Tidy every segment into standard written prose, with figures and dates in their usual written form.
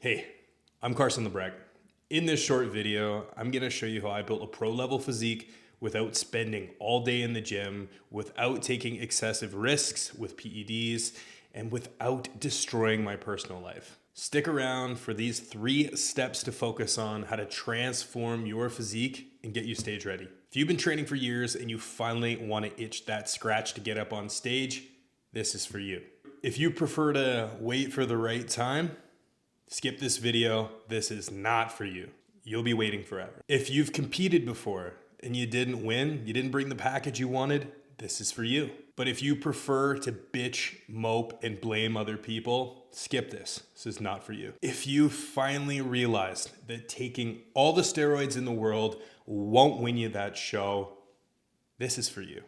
Hey, I'm Carson LeBrec. In this short video, I'm gonna show you how I built a pro level physique without spending all day in the gym, without taking excessive risks with PEDs, and without destroying my personal life. Stick around for these 3 steps to focus on how to transform your physique and get you stage ready. If you've been training for years and you finally wanna itch that scratch to get up on stage, this is for you. If you prefer to wait for the right time, skip this video. This is not for you. You'll be waiting forever. If you've competed before and you didn't win, you didn't bring the package you wanted, this is for you. But if you prefer to bitch, mope, and blame other people, skip this. This is not for you. If you finally realized that taking all the steroids in the world won't win you that show, this is for you.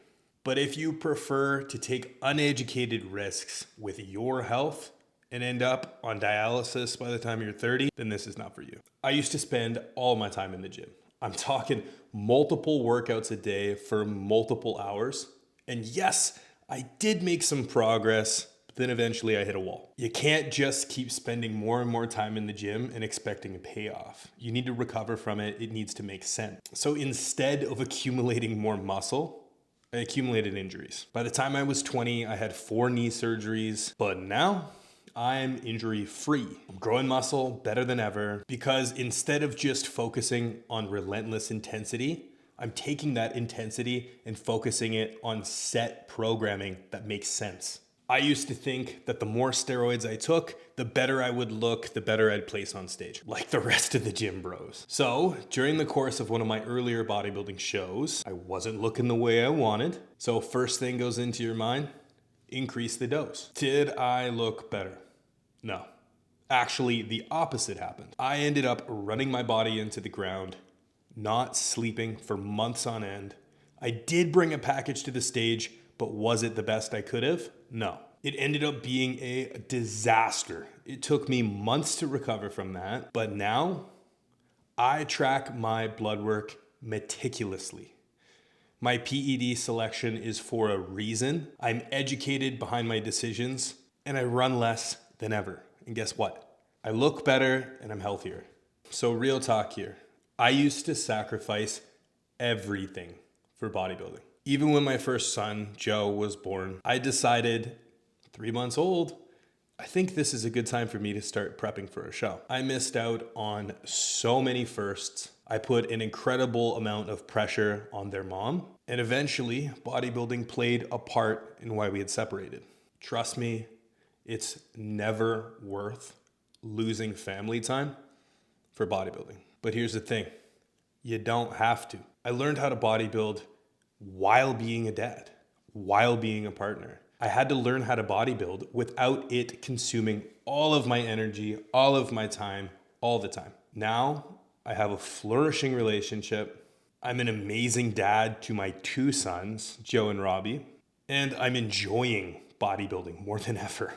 But if you prefer to take uneducated risks with your health and end up on dialysis by the time you're 30, then this is not for you. I used to spend all my time in the gym. I'm talking multiple workouts a day for multiple hours. And yes, I did make some progress, but then eventually I hit a wall. You can't just keep spending more and more time in the gym and expecting a payoff. You need to recover from it. It needs to make sense. So instead of accumulating more muscle, I accumulated injuries. By the time I was 20, I had 4 knee surgeries, but now I'm injury free. I'm growing muscle better than ever because instead of just focusing on relentless intensity, I'm taking that intensity and focusing it on set programming that makes sense. I used to think that the more steroids I took, the better I would look, the better I'd place on stage, like the rest of the gym bros. So during the course of one of my earlier bodybuilding shows, I wasn't looking the way I wanted. So first thing goes into your mind, increase the dose. Did I look better? No. Actually, the opposite happened. I ended up running my body into the ground, not sleeping for months on end. I did bring a package to the stage, but was it the best I could have? No. It ended up being a disaster. It took me months to recover from that, but now I track my blood work meticulously. My PED selection is for a reason. I'm educated behind my decisions, and I run less than ever. And guess what? I look better and I'm healthier. So real talk here. I used to sacrifice everything for bodybuilding. Even when my first son, Joe, was born, I decided 3 months old, I think this is a good time for me to start prepping for a show. I missed out on so many firsts. I put an incredible amount of pressure on their mom. And eventually, bodybuilding played a part in why we had separated. Trust me, it's never worth losing family time for bodybuilding. But here's the thing, you don't have to. I learned how to bodybuild while being a dad, while being a partner. I had to learn how to bodybuild without it consuming all of my energy, all of my time, all the time. Now I have a flourishing relationship. I'm an amazing dad to my 2 sons, Joe and Robbie, and I'm enjoying bodybuilding more than ever.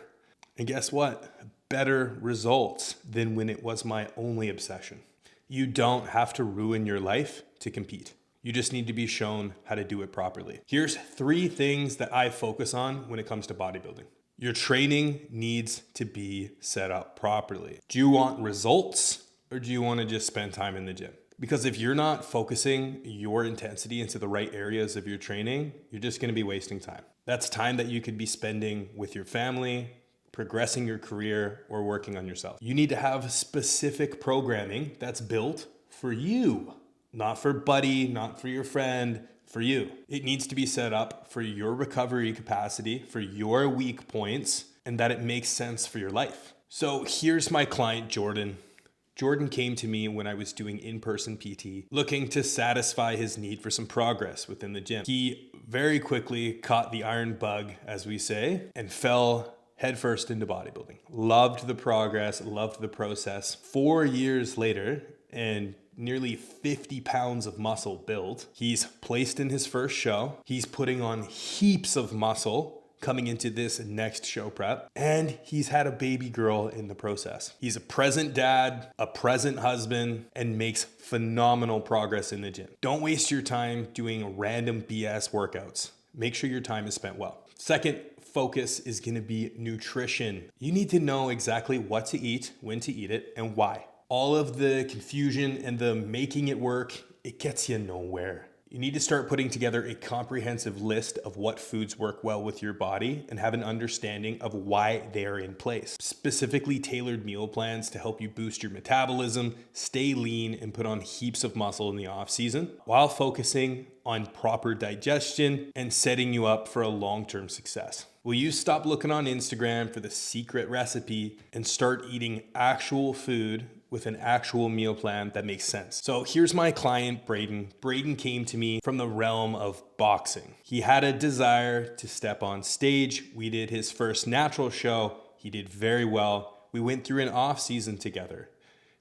And guess what? Better results than when it was my only obsession. You don't have to ruin your life to compete. You just need to be shown how to do it properly. Here's 3 things that I focus on when it comes to bodybuilding. Your training needs to be set up properly. Do you want results or do you want to just spend time in the gym? Because if you're not focusing your intensity into the right areas of your training, you're just going to be wasting time. That's time that you could be spending with your family, progressing your career, or working on yourself. You need to have specific programming that's built for you, not for buddy, not for your friend, for you. It needs to be set up for your recovery capacity, for your weak points, and that it makes sense for your life. So here's my client, Jordan. Jordan came to me when I was doing in-person PT, looking to satisfy his need for some progress within the gym. He very quickly caught the iron bug, as we say, and fell headfirst into bodybuilding. Loved the progress, loved the process. 4 years later, and nearly 50 pounds of muscle built, he's placed in his first show. He's putting on heaps of muscle coming into this next show prep, and he's had a baby girl in the process. He's a present dad, a present husband, and makes phenomenal progress in the gym. Don't waste your time doing random BS workouts. Make sure your time is spent well. Second, focus is gonna be nutrition. You need to know exactly what to eat, when to eat it, and why. All of the confusion and the making it work, it gets you nowhere. You need to start putting together a comprehensive list of what foods work well with your body and have an understanding of why they are in place. Specifically tailored meal plans to help you boost your metabolism, stay lean, and put on heaps of muscle in the off season, while focusing on proper digestion and setting you up for a long-term success. Will you stop looking on Instagram for the secret recipe and start eating actual food with an actual meal plan that makes sense? So here's my client, Braden. Braden came to me from the realm of boxing. He had a desire to step on stage. We did his first natural show. He did very well. We went through an off season together,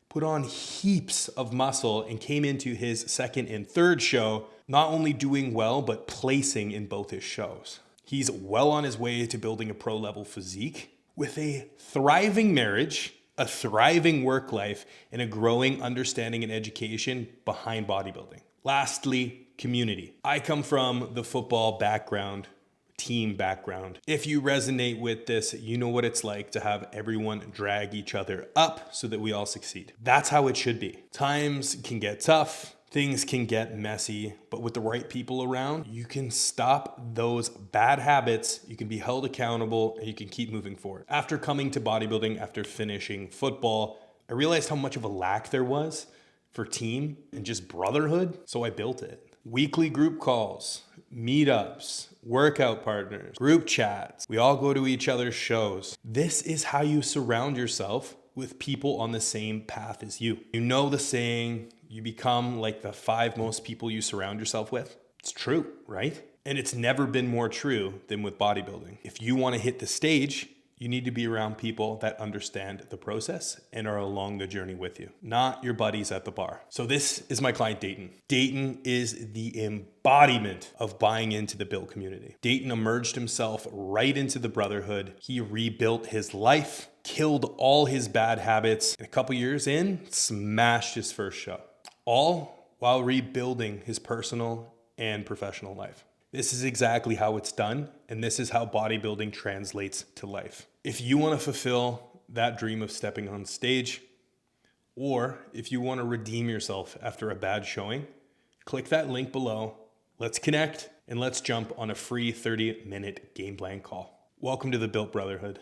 put on heaps of muscle, and came into his second and third show, not only doing well, but placing in both his shows. He's well on his way to building a pro level physique with a thriving marriage, a thriving work life, and a growing understanding and education behind bodybuilding. Lastly, community. I come from the football background, team background. If you resonate with this, you know what it's like to have everyone drag each other up so that we all succeed. That's how it should be. Times can get tough. Things can get messy, but with the right people around, you can stop those bad habits, you can be held accountable, and you can keep moving forward. After coming to bodybuilding, after finishing football, I realized how much of a lack there was for team and just brotherhood, so I built it. Weekly group calls, meetups, workout partners, group chats. We all go to each other's shows. This is how you surround yourself with people on the same path as you. You know the saying, you become like the 5 most people you surround yourself with. It's true, right? And it's never been more true than with bodybuilding. If you want to hit the stage, you need to be around people that understand the process and are along the journey with you, not your buddies at the bar. So this is my client, Dayton. Dayton is the embodiment of buying into the built community. Dayton immersed himself right into the brotherhood. He rebuilt his life, killed all his bad habits, and a couple years in, smashed his first show. All while rebuilding his personal and professional life. This is exactly how it's done, and this is how bodybuilding translates to life. If you want to fulfill that dream of stepping on stage, or if you want to redeem yourself after a bad showing, click that link below. Let's connect, and let's jump on a free 30-minute game plan call. Welcome to the Built Brotherhood.